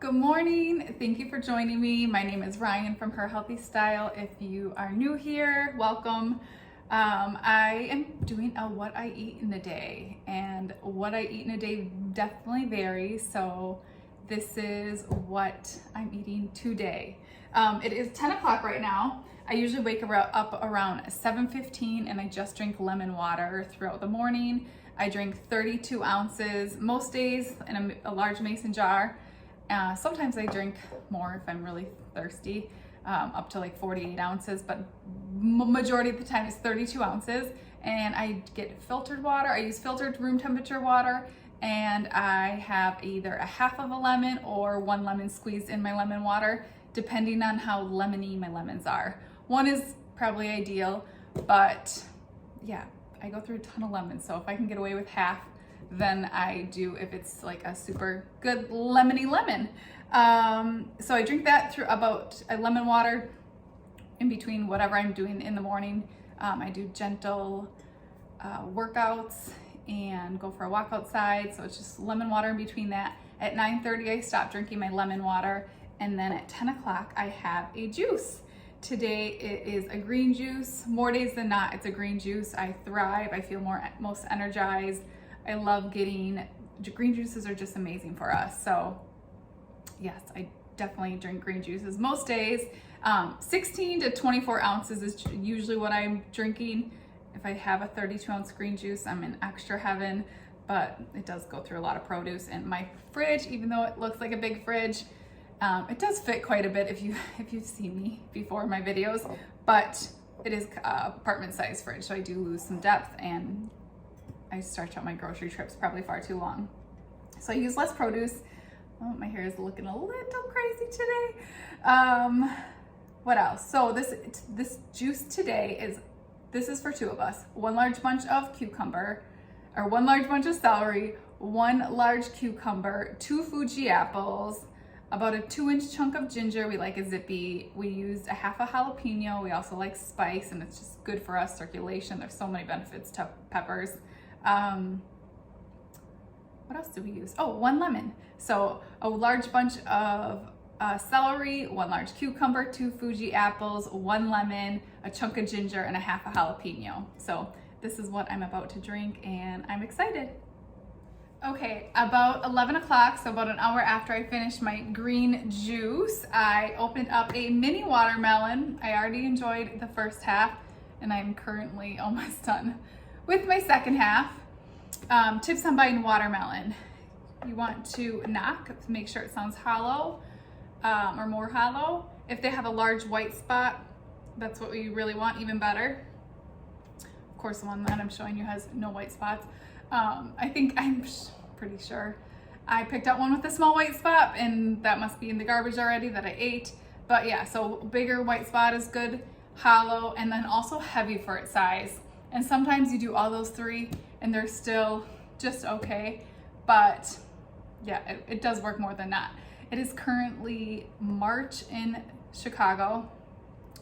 Good morning. Thank you for joining me. My name is Ryan from Her Healthy Style. If you are new here, welcome. I am doing a what I eat in a day, and what I eat in a day definitely varies. So this is what I'm eating today. It is 10 o'clock right now. I usually wake up around 7:15 and I just drink lemon water throughout the morning. I drink 32 ounces most days in a large mason jar. Sometimes I drink more if I'm really thirsty, up to like 48 ounces, but majority of the time it's 32 ounces. And I get filtered water. I use filtered room temperature water, and I have either a half of a lemon or one lemon squeezed in my lemon water, depending on how lemony my lemons are. One is probably ideal, but yeah, I go through a ton of lemons. So if I can get away with half, than I do if it's like a super good lemony lemon. So I drink that through about a lemon water in between whatever I'm doing in the morning. I do gentle workouts and go for a walk outside. So it's just lemon water in between that. At 9:30, I stop drinking my lemon water. And then at 10 o'clock, I have a juice. Today it is a green juice. More days than not, it's a green juice. I thrive. I feel most energized. I love green juices are just amazing for us. So yes, I definitely drink green juices most days. 16 to 24 ounces is usually what I'm drinking. If I have a 32 ounce green juice, I'm in extra heaven, but it does go through a lot of produce. And my fridge, even though it looks like a big fridge, it does fit quite a bit if you've seen me before in my videos, but it is apartment size fridge. So I do lose some depth, and I stretch out my grocery trips probably far too long. So I use less produce. Oh, my hair is looking a little crazy today. What else? So this juice today this is for two of us. One large bunch of cucumber, or one large bunch of celery, one large cucumber, 2 Fuji apples, about a 2-inch chunk of ginger. We like a zippy. We used a half a jalapeno. We also like spice, and it's just good for us, circulation. There's so many benefits to peppers. What else did we use? Oh, 1 lemon. So a large bunch of celery, 1 large cucumber, 2 Fuji apples, 1 lemon, a chunk of ginger, and a half a jalapeno. So this is what I'm about to drink, and I'm excited. Okay, about 11 o'clock, so about an hour after I finished my green juice, I opened up a mini watermelon. I already enjoyed the first half, and I'm currently almost done with my second half. Tips on buying watermelon. You want to knock to make sure it sounds hollow, or more hollow. If they have a large white spot, that's what we really want, even better. Of course, the one that I'm showing you has no white spots. I'm pretty sure I picked out one with a small white spot, and that must be in the garbage already that I ate. But yeah, so bigger white spot is good, hollow, and then also heavy for its size. And sometimes you do all those 3 and they're still just okay. But yeah, it does work more than that. It is currently March in Chicago.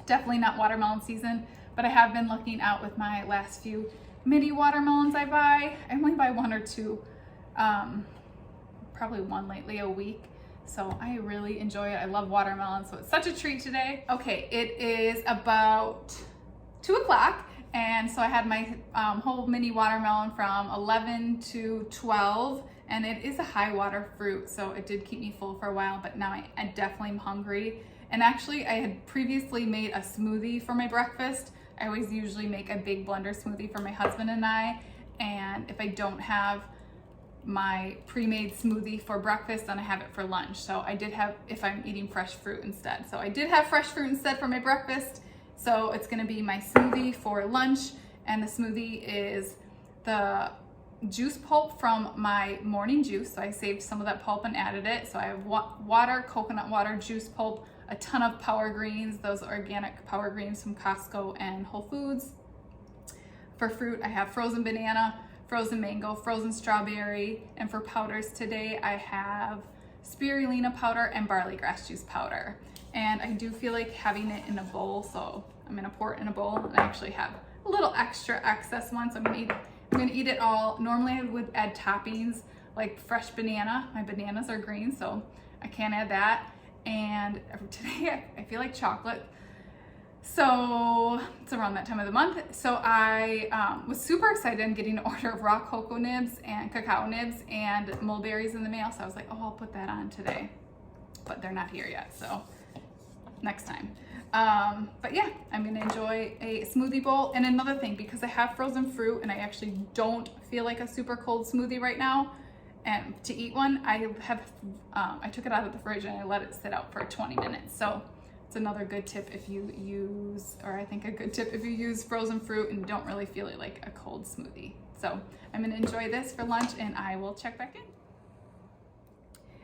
Definitely not watermelon season, but I have been looking out with my last few mini watermelons I buy. I only buy 1 or 2, probably 1 lately a week. So I really enjoy it. I love watermelon, so it's such a treat today. Okay, it is about 2 o'clock. And so I had my whole mini watermelon from 11 to 12, and it is a high water fruit, so it did keep me full for a while, but now I definitely am hungry. And actually, I had previously made a smoothie for my breakfast. I always usually make a big blender smoothie for my husband and I, and if I don't have my pre-made smoothie for breakfast, then I have it for lunch. So I did have, if I'm eating fresh fruit instead. So I did have fresh fruit instead for my breakfast. So it's gonna be my smoothie for lunch, and the smoothie is the juice pulp from my morning juice. So I saved some of that pulp and added it. So I have water, coconut water, juice pulp, a ton of power greens, those organic power greens from Costco and Whole Foods. For fruit, I have frozen banana, frozen mango, frozen strawberry, and for powders today, I have spirulina powder and barley grass juice powder. And I do feel like having it in a bowl, so I'm gonna pour it in a bowl, and I actually have a little extra excess one, so I'm gonna eat it all. Normally I would add toppings like fresh banana. My bananas are green, so I can't add that. And today I feel like chocolate. So it's around that time of the month. So I was super excited in getting an order of raw cocoa nibs and cacao nibs and mulberries in the mail. So I was like, oh, I'll put that on today. But they're not here yet, so next time. But yeah, I'm gonna enjoy a smoothie bowl. And another thing, because I have frozen fruit and I actually don't feel like a super cold smoothie right now, and to eat one, I took it out of the fridge and I let it sit out for 20 minutes. So it's another good tip if you use, or I think a good tip if you use frozen fruit and don't really feel it like a cold smoothie. So I'm gonna enjoy this for lunch and I will check back in.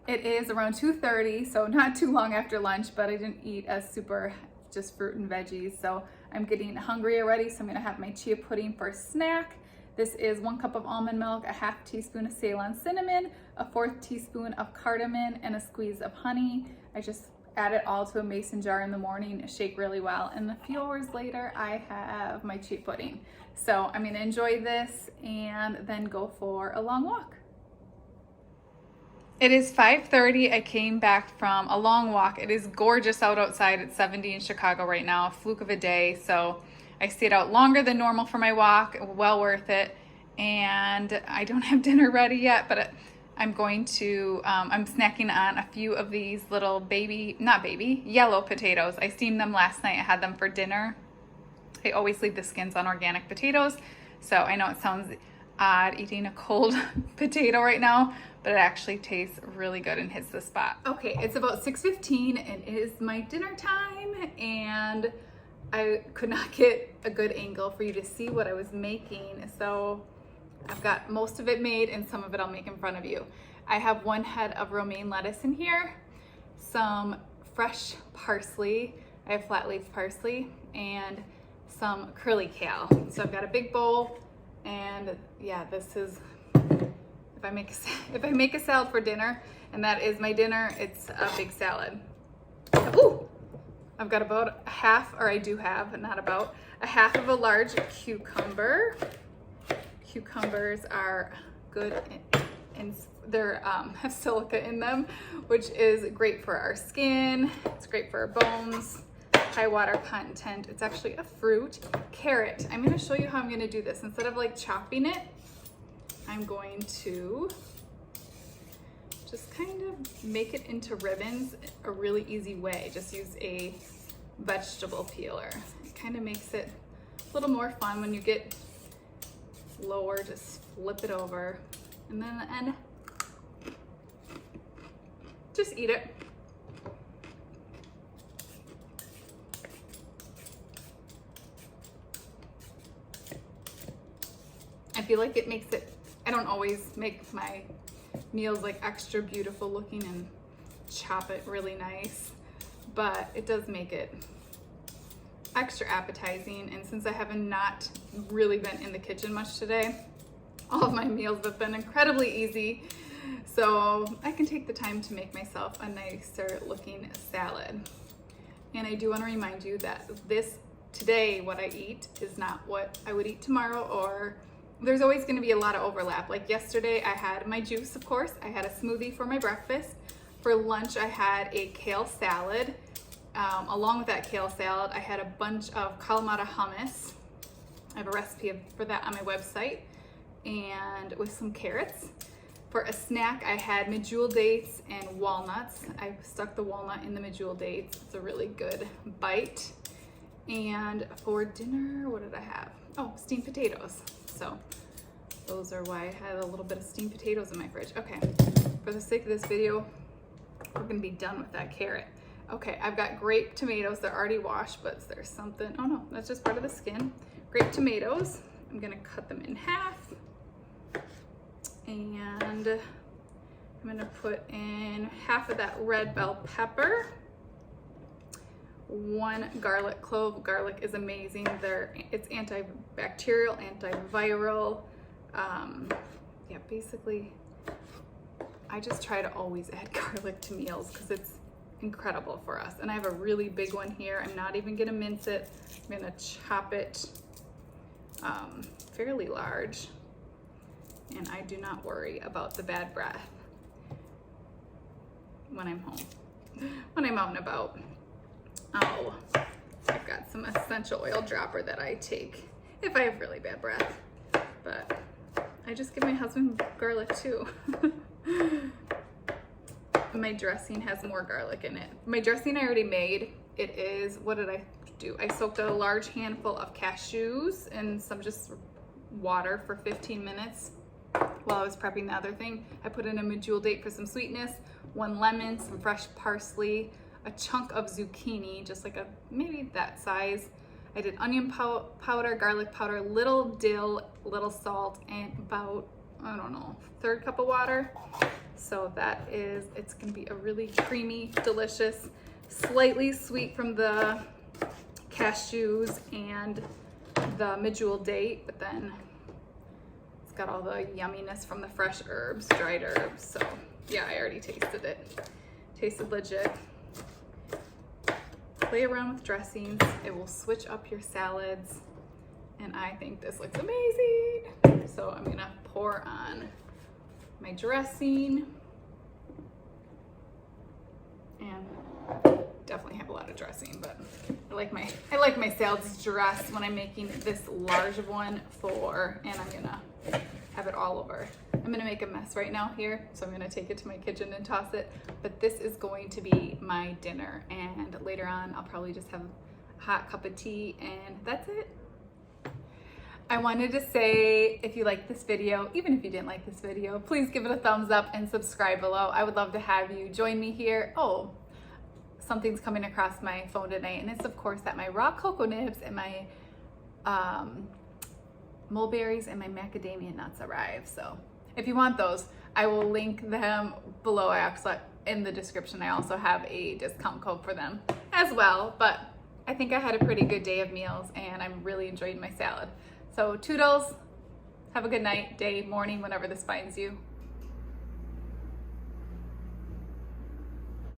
It is around 2:30, so not too long after lunch, but I didn't eat a super, just fruit and veggies. So I'm getting hungry already, so I'm gonna have my chia pudding for a snack. This is 1 cup of almond milk, a half teaspoon of Ceylon cinnamon, a 1/4 teaspoon of cardamom, and a squeeze of honey. I just add it all to a mason jar in the morning, shake really well, and a few hours later, I have my chia pudding. So I'm gonna enjoy this and then go for a long walk. It is 5:30. I came back from a long walk. It is gorgeous outside. It's 70 in Chicago right now, a fluke of a day. So I stayed out longer than normal for my walk, well worth it. And I don't have dinner ready yet, but I'm going to, I'm snacking on a few of these little yellow potatoes. I steamed them last night. I had them for dinner. I always leave the skins on organic potatoes. So I know it sounds odd eating a cold potato right now, but it actually tastes really good and hits the spot. Okay, it's about 6:15 and it is my dinner time, and I could not get a good angle for you to see what I was making. So I've got most of it made and some of it I'll make in front of you. I have 1 head of romaine lettuce in here, some fresh parsley, I have flat leaf parsley, and some curly kale. So I've got a big bowl, and yeah, this is, if I make a salad for dinner, and that is my dinner, it's a big salad. Ooh! I've got about a half, or I do have, not about, a half of a large cucumber. Cucumbers are good and they're have silica in them, which is great for our skin. It's great for our bones. High water content. It's actually a fruit. Carrot. I'm going to show you how I'm going to do this. Instead of like chopping it, I'm going to just kind of make it into ribbons a really easy way. Just use a vegetable peeler. It kind of makes it a little more fun when you get lower. Just flip it over and then just eat it. I feel like it makes it, I don't always make my meals like extra beautiful looking and chop it really nice, but it does make it extra appetizing. And since I have not really been in the kitchen much today, all of my meals have been incredibly easy, so I can take the time to make myself a nicer looking salad. And I do want to remind you that today what I eat is not what I would eat tomorrow, or there's always going to be a lot of overlap. Like yesterday I had my juice, of course. I had a smoothie for my breakfast. For lunch I had a kale salad. Along with that kale salad, I had a bunch of Kalamata hummus. I have a recipe for that on my website, and with some carrots. For a snack, I had medjool dates and walnuts. I stuck the walnut in the medjool dates. It's a really good bite. And for dinner, what did I have? Oh, steamed potatoes. So those are why I had a little bit of steamed potatoes in my fridge. Okay, for the sake of this video, we're gonna be done with that carrot. Okay, I've got grape tomatoes. They're already washed, but there's something, oh no, that's just part of the skin. Grape tomatoes, I'm gonna cut them in half. And I'm gonna put in half of that red bell pepper, 1 garlic clove. Garlic is amazing. It's antibacterial, antiviral. Yeah, basically, I just try to always add garlic to meals because it's incredible for us. And I have a really big one here. I'm not even gonna mince it. I'm gonna chop it fairly large. And I do not worry about the bad breath when I'm home. When I'm out and about. Oh, I've got some essential oil dropper that I take if I have really bad breath. But I just give my husband garlic too. My dressing has more garlic in it. My dressing I already made. It is, what did I do? I soaked a large handful of cashews in some just water for 15 minutes while I was prepping the other thing. I put in a medjool date for some sweetness, 1 lemon, some fresh parsley, a chunk of zucchini, just like maybe that size. I did onion powder, garlic powder, little dill, little salt, and about, I don't know, 1/3 cup of water. So that is, it's gonna be a really creamy, delicious, slightly sweet from the cashews and the medjool date, but then it's got all the yumminess from the fresh herbs, dried herbs. So yeah, I already tasted it. Tasted legit. Play around with dressings. It will switch up your salads. And I think this looks amazing. So I'm gonna pour on my dressing. And definitely have a lot of dressing, but I like my salads dressed when I'm making this large one and I'm gonna have it all over. I'm gonna make a mess right now here, so I'm gonna take it to my kitchen and toss it, but this is going to be my dinner, and later on I'll probably just have a hot cup of tea, and that's it. I wanted to say, if you like this video, even if you didn't like this video, please give it a thumbs up and subscribe below. I would love to have you join me here. Oh, something's coming across my phone tonight, and it's of course that my raw cocoa nibs and my mulberries and my macadamia nuts arrived. So if you want those, I will link them below. In the description, I also have a discount code for them as well. But I think I had a pretty good day of meals, and I'm really enjoying my salad. So toodles, have a good night, day, morning, whenever this finds you.